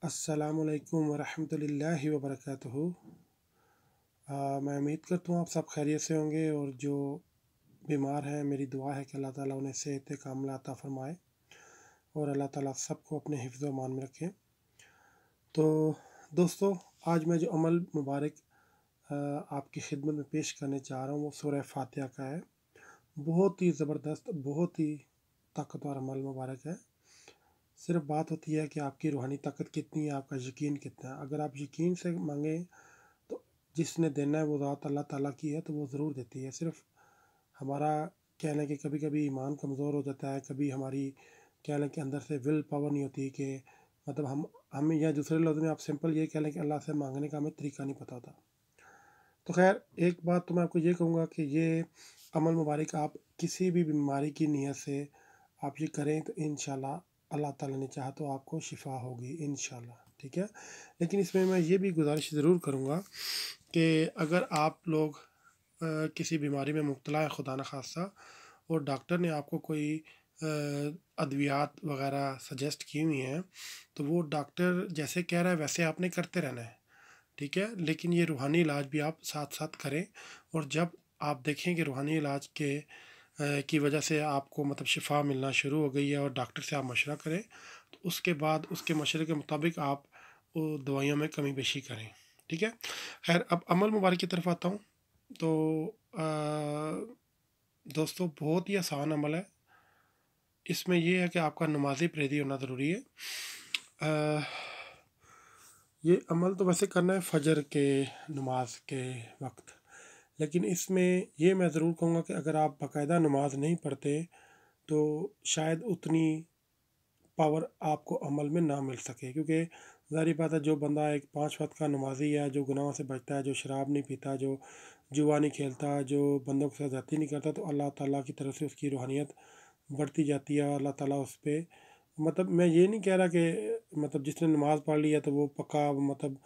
अस्सलाम वालेकुम वरहमतुल्लाहि वबरकातुहू। मैं उम्मीद करता हूँ आप सब खैरियत से होंगे और जो बीमार हैं मेरी दुआ है कि अल्लाह ताला उन्हें सेहत कामिला अता फरमाए और अल्लाह ताला सबको अपने हिफ्ज़ व अमान में रखे। तो दोस्तों, आज मैं जो अमल मुबारक आपकी खिदमत में पेश करने जा रहा हूँ वो सूरह फातिहा का है। बहुत ही ज़बरदस्त, बहुत ही ताकतवर अमल मुबारक है। सिर्फ बात होती है कि आपकी रूहानी ताकत कितनी है, आपका यकीन कितना है। अगर आप यकीन से मांगें तो जिसने देना है वो ज़ात अल्लाह ताला की है, तो वो ज़रूर देती है। सिर्फ हमारा कहना है कि कभी कभी ईमान कमज़ोर हो जाता है, कभी हमारी कहना के अंदर से विल पावर नहीं होती कि मतलब हम या दूसरे लफ्ज़ में आप सिंपल ये कह लें कि अल्लाह से मांगने का हमें तरीका नहीं पता होता। तो खैर, एक बात तो मैं आपको ये कहूँगा कि ये अमल मुबारक आप किसी भी बीमारी की नीयत से आप ये करें तो इंशाल्लाह अल्लाह ताला ने चाहा तो आपको शिफा होगी इंशाल्लाह, ठीक है। लेकिन इसमें मैं ये भी गुजारिश ज़रूर करूँगा कि अगर आप लोग किसी बीमारी में मुब्तला है खुदा न खास्ता और डॉक्टर ने आपको कोई अद्वियात वगैरह सजेस्ट की हुई हैं, तो वो डॉक्टर जैसे कह रहा है वैसे आपने करते रहना है, ठीक है। लेकिन ये रूहानी इलाज भी आप साथ साथ करें और जब आप देखें कि रूहानी इलाज के की वजह से आपको मतलब शिफा मिलना शुरू हो गई है और डॉक्टर से आप मशवरा करें, तो उसके बाद उसके मशवरे के मुताबिक आप वो दवाइयों में कमी बेशी करें, ठीक है। खैर, अब अमल मुबारक की तरफ आता हूँ। तो दोस्तों, बहुत ही आसान अमल है। इसमें यह है कि आपका नमाज़ी परहेज़ी होना ज़रूरी है। ये अमल तो वैसे करना है फ़जर के नमाज के वक्त, लेकिन इसमें ये मैं ज़रूर कहूँगा कि अगर आप बाकायदा नमाज नहीं पढ़ते तो शायद उतनी पावर आपको अमल में ना मिल सके, क्योंकि ज़ाहिर बात है जो बंदा एक 5 वक्त का नमाजी है, जो गुनाहों से बचता है, जो शराब नहीं पीता, जो जुआ नहीं खेलता, जो बंदों के साथ ज़्यादती नहीं करता, तो अल्लाह ताला की तरफ से उसकी रूहानियत बढ़ती जाती है। अल्लाह ताला उस पर मतलब मैं ये नहीं कह रहा कि मतलब जिसने नमाज़ पढ़ ली है तो वो पक्का मतलब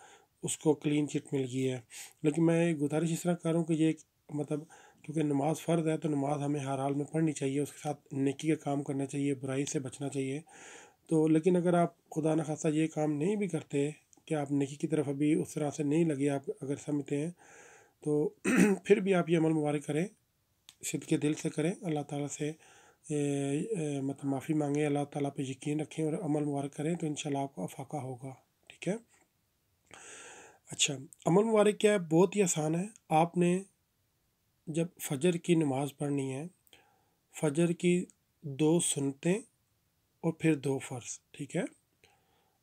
उसको क्लीन चिट मिल गई है, लेकिन मैं गुजारिश इस तरह कर रहा हूँ कि ये मतलब क्योंकि नमाज फ़र्ज़ है तो नमाज हमें हर हाल में पढ़नी चाहिए, उसके साथ नेकी का काम करना चाहिए, बुराई से बचना चाहिए। तो लेकिन अगर आप खुदा न खास्ता ये काम नहीं भी करते कि आप नेकी की तरफ अभी उस तरह से नहीं लगे, आप अगर समझते हैं तो फिर भी आप ये अमल मुबारक करें, सिद्क़ के दिल से करें, अल्लाह ताला से मतलब माफ़ी मांगें, अल्लाह ताला पे यकीन रखें और अमल मुबारक करें तो इंशाल्लाह आपको अफाका होगा, ठीक है। अच्छा, अमल मुबारक क्या है? बहुत ही आसान है। आपने जब फ़जर की नमाज़ पढ़नी है, फ़जर की 2 सुन्नतें और फिर 2 फ़र्ज़, ठीक है।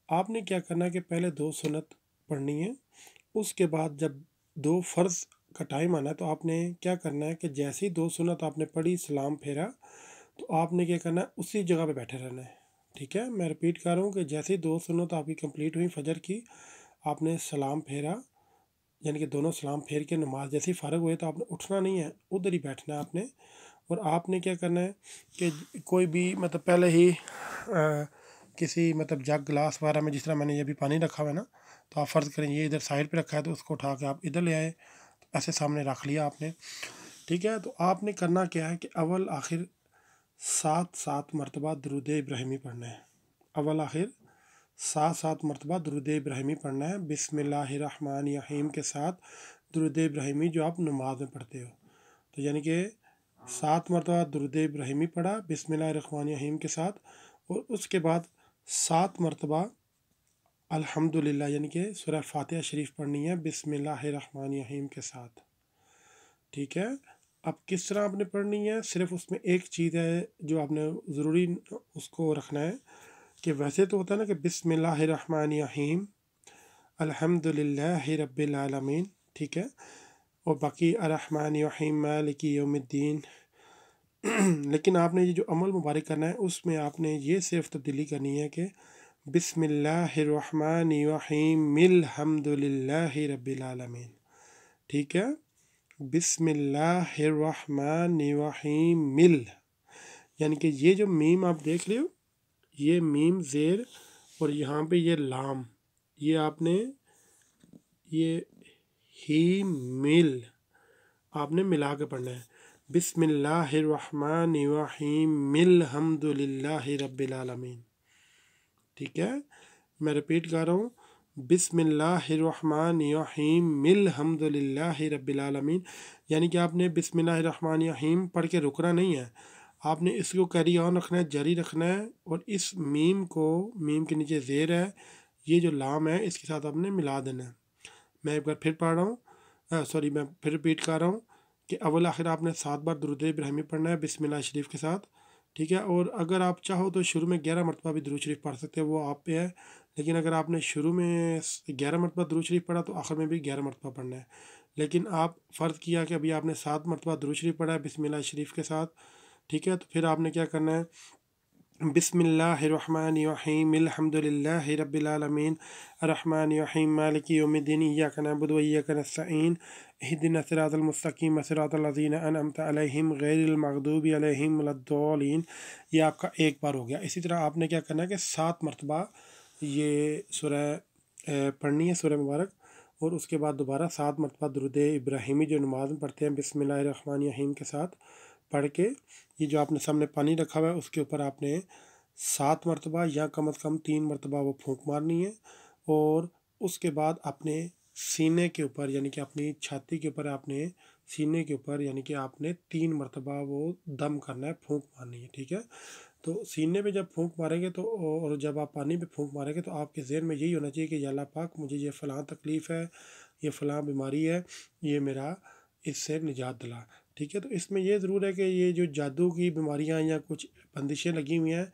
आपने क्या करना है कि पहले 2 सुन्नत पढ़नी है, उसके बाद जब 2 फ़र्ज़ का टाइम आना है तो आपने क्या करना है कि जैसे ही 2 सुन्नत आपने पढ़ी, सलाम फेरा, तो आपने क्या करना है उसी जगह पे बैठे रहना है, ठीक है। मैं रिपीट कर रहा हूँ कि जैसे ही 2 सुन्नत आपकी कंप्लीट हुई फ़जर की, आपने सलाम फेरा, यानी कि दोनों सलाम फेर के नमाज जैसे ही फ़ारिग हुए तो आपने उठना नहीं है, उधर ही बैठना है आपने। और आपने क्या करना है कि कोई भी मतलब पहले ही किसी मतलब जग गिलास वगैरह में, जिस तरह मैंने ये भी पानी रखा हुआ है ना, तो आप फ़र्ज़ करें ये इधर साइड पे रखा है तो उसको उठा के आप इधर ले आए, तो ऐसे सामने रख लिया आपने, ठीक है। तो आपने करना क्या है कि अव्वल आखिर 7-7 मरतबा दुरूद इब्राहिमी पढ़ना है। अव्वल आखिर 7-7 मरतबा दुरूद इब्राहिमी पढ़ना है, बिस्मिल्लाहिर्रहमानिर्रहीम के साथ दुरूद इब्राहिमी जो आप नमाज में पढ़ते हो। तो यानी कि 7 मरतबा दुरूद इब्राहिमी पढ़ा बिस्मिल्लाहिर्रहमानिर्रहीम के साथ, और उसके बाद 7 मरतबा अल्हम्दुलिल्लाह यानी कि सूरह फातिहा शरीफ पढ़नी है बिस्मिल्लाहिर्रहमानिर्रहीम के साथ, ठीक है। अब किस तरह आपने पढ़नी है, सिर्फ उसमें एक चीज़ है जो आपने ज़रूरी उसको रखना है कि वैसे तो होता है ना कि बिस्मिल्लाहिर्रहमानिर्रहीम अल्हम्दुलिल्लाहि रब्बिल आलमीन, ठीक है, और बाकी अर्रहमानिर्रहीम मालिकी यौमिद्दीन। लेकिन आपने ये जो अमल मुबारक करना है उसमें आपने ये सिर्फ तब्दीली करनी है कि बिस्मिल्लाहिर्रहमानिर्रहीम अल्हम्दुलिल्लाहि रब्बिल आलमीन, ठीक है। बिस्मिल्लाहिर्रहमानिर्रहीम यानी कि ये जो मीम आप देख रहे हो, ये मीम ज़ेर और यहाँ पे ये लाम, ये आपने ये ही मिल आपने मिला के पढ़ना है। बिस्मिल्लाहिर्रहमानिर्रहीम अल्हम्दुलिल्लाहि रब्बिल आलमीन, ठीक है। میں ریپیٹ کر رہا ہوں، بسم اللہ الرحمن الرحیم الحمد للہ رب العالمین، یعنی کہ آپ نے بسم اللہ الرحمن الرحیم پڑھ کے رکنا نہیں ہے، آپ نے اس کو کیری آن رکھنا ہے، جاری رکھنا ہے، اور اس میم کو، میم کے نیچے زیر ہے، یہ جو لام ہے اس کے ساتھ آپ نے ملا دینا ہے۔ میں ایک بار پھر پڑھ رہا ہوں، میں پھر ریپیٹ کر رہا ہوں کہ اول آخر آپ نے 7 بار درود ابراہیمی پڑھنا ہے بسم اللہ شریف کے ساتھ، ٹھیک ہے؟ اور اگر آپ چاہو تو شروع میں 11 مرتبہ بھی درود شریف پڑھ سکتے ہیں، وہ آپ پہ ہے، لیکن اگر آپ نے شروع میں 11 مرتبہ درود شریف پڑھا تو آخر میں بھی 11 مرتبہ پڑھنا ہے، لیکن آپ فرض کیا کہ ابھی آپ نے 7 مرتبہ درود شریف پڑھا ہے بسم اللہ شریف کے ساتھ، ٹھیک ہے؟ تو پھر آپ نے کیا کرنا ہے، بسم اللہ الرحمن الرحیم الحمد للہ رب العالمین الرحمن الرحیم مالک یوم الدین ایاک نعبد و ایاک نستعین اہدنا الصراط المستقیم صراط الذین انعمت علیہم غیر المغضوب علیہم ولا الضالین، یہ آپ کا ایک بار ہو گیا۔ اسی طرح آپ نے کیا کرنا ہے کہ 7 مرتبہ یہ سورہ پڑھنی ہے، سورہ مبارک، اور اس کے بعد دوبارہ 7 مرتبہ درود ابراہیمی جو نماز میں پڑھتے ہیں بسم اللہ الرحمن الرحیم کے ساتھ پڑھ کے، یہ جو آپ نے سامنے پانی رکھا ہوا ہے اس کے اوپر آپ نے 7 مرتبہ یا کم از کم 3 مرتبہ وہ پھونک مارنی ہے، اور اس کے بعد اپنے سینے کے اوپر، یعنی کہ اپنی چھاتی کے اوپر، آپ نے سینے کے اوپر یعنی کہ آپ نے 3 مرتبہ وہ دم کرنا ہے، پھونک مارنی ہے، ٹھیک ہے؟ تو سینے پہ جب پھونک ماریں گے تو، اور جب آپ پانی پہ پھونک ماریں گے تو آپ کے ذہن میں یہی ہونا چاہیے کہ یا اللہ پاک مجھے یہ فلاں تکلیف ہے، یہ فلاں بیماری ہے، یہ میرا اس سے نجات دلا، ٹھیک ہے؟ تو اس میں یہ ضرور ہے کہ یہ جو جادو کی بیماریاں یا کچھ بندشیں لگی ہوئی ہیں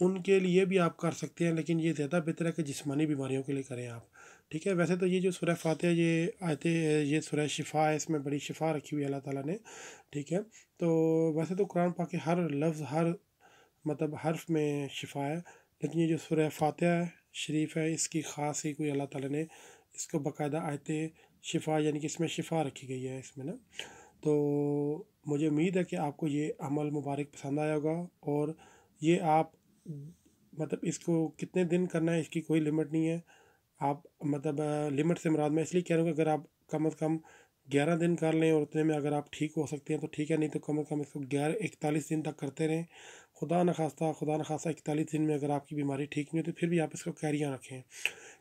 ان کے لیے بھی آپ کر سکتے ہیں، لیکن یہ زیادہ بہتر ہے کہ جسمانی بیماریوں کے لیے کریں آپ، ٹھیک ہے؟ ویسے تو یہ جو سورہ فاتحہ یہ آیتیں، یہ سورہ شفا ہے، اس میں بڑی شفا رکھی ہوئی ہے اللہ تعالیٰ نے، ٹھیک ہے؟ تو ویسے تو قرآن پاک کے ہر لفظ، ہر مطلب حرف میں شفا ہے، لیکن یہ جو سورہ فاتحہ شریف ہے اس کی خاص ہی کوئی اللہ تعالیٰ نے اس کو باقاعدہ آیتیں شفا، یعنی کہ اس میں شفا رکھی گئی ہے اس میں نا۔ تو مجھے امید ہے کہ آپ کو یہ عمل مبارک پسند آیا ہوگا، اور یہ آپ مطلب اس کو کتنے دن کرنا ہے اس کی کوئی لمٹ نہیں ہے، آپ مطلب لمٹ سے مراد میں اس لیے کہہ رہا ہوں کہ اگر آپ کم از کم 11 دن کر لیں اور اتنے میں اگر آپ ٹھیک ہو سکتے ہیں تو ٹھیک ہے، نہیں تو کم از کم اس کو 41 دن تک کرتے رہیں، خدا نخواستہ 41 دن میں اگر آپ کی بیماری ٹھیک نہیں ہوتی پھر بھی آپ اس کو کیریاں رکھیں،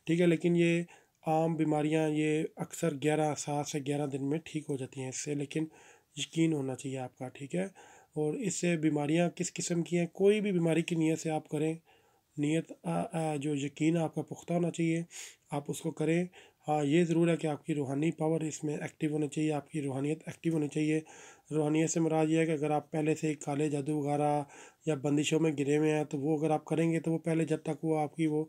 ٹھیک ہے؟ لیکن یہ عام بیماریاں یہ اکثر 7 سے 11 دن میں ٹھیک ہو جاتی ہیں اس سے، لیکن یقین ہونا چاہیے آپ کا، ٹھیک ہے؟ اور اس سے بیماریاں کس قسم کی ہیں، کوئی بھی بیماری کی نیت سے آپ کریں، نیت جو یقین آپ کا پختہ ہونا چاہیے، آپ اس کو کریں۔ ہاں یہ ضرور ہے کہ آپ کی روحانی پاور اس میں ایکٹیو ہونی چاہیے، آپ کی روحانیت ایکٹیو ہونی چاہیے۔ روحانیت سے مراد یہ ہے کہ اگر آپ پہلے سے ہی کالے جادو وغیرہ یا بندشوں میں گرے ہوئے ہیں تو وہ اگر آپ کریں گے تو وہ پہلے جب تک وہ آپ کی وہ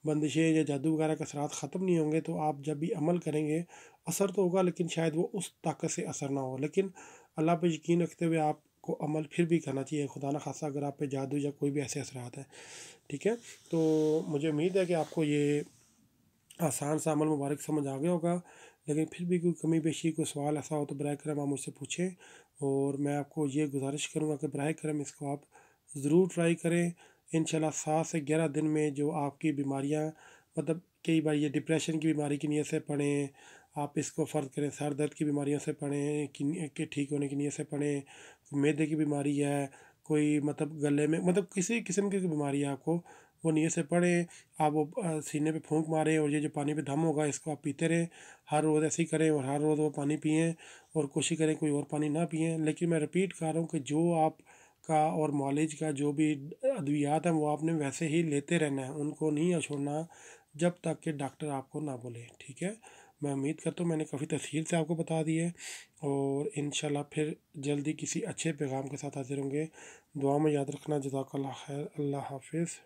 بندشیں یا جادو وغیرہ کے اثرات ختم نہیں ہوں گے تو آپ جب بھی عمل کریں گے اثر تو ہوگا، لیکن شاید وہ اس طاقت سے اثر نہ ہو، لیکن اللہ پہ یقین رکھتے ہوئے آپ کو عمل پھر بھی کرنا چاہیے، خدا نخواستہ اگر آپ پہ جادو یا کوئی بھی ایسے اثرات ہیں، ٹھیک ہے؟ تو مجھے امید ہے کہ آپ کو یہ آسان سا عمل مبارک سمجھ آ گیا ہوگا، لیکن پھر بھی کوئی کمی بیشی کوئی سوال ایسا ہو تو براہ کرم آپ مجھ سے پوچھیں، اور میں آپ کو یہ گزارش کروں گا کہ براہ کرم اس کو آپ ضرور ٹرائی کریں، انشاءاللہ 7 سے 11 دن میں جو آپ کی بیماریاں، مطلب کئی بار یہ ڈپریشن کی بیماری کی نیت سے پڑھیں، آپ اس کو فرض کریں سر درد کی بیماریوں سے پڑھیں کہ ٹھیک ہونے کی نیت سے پڑھیں، معدے کی بیماری ہے، کوئی مطلب گلے میں مطلب کسی قسم کی بیماری ہے آپ کو، وہ نیت سے پڑھیں، آپ وہ سینے پہ پھونک ماریں، اور یہ جو پانی پہ دم ہوگا اس کو آپ پیتے رہیں، ہر روز ایسے ہی کریں، اور ہر روز وہ پانی پئیں، اور کوشش کریں کوئی اور پانی نہ پئیں، لیکن میں رپیٹ کر رہا ہوں کہ جو آپ کا اور معالج کا جو بھی ادویات ہیں وہ آپ نے ویسے ہی لیتے رہنا ہے، ان کو نہیں چھوڑنا جب تک کہ ڈاکٹر آپ کو نہ بولے، ٹھیک ہے؟ میں امید کرتا ہوں میں نے کافی تفصیل سے آپ کو بتا دی ہے، اور انشاءاللہ پھر جلدی کسی اچھے پیغام کے ساتھ حاضر ہوں گے، دعا میں یاد رکھنا، جزاک اللہ خیر، اللہ حافظ۔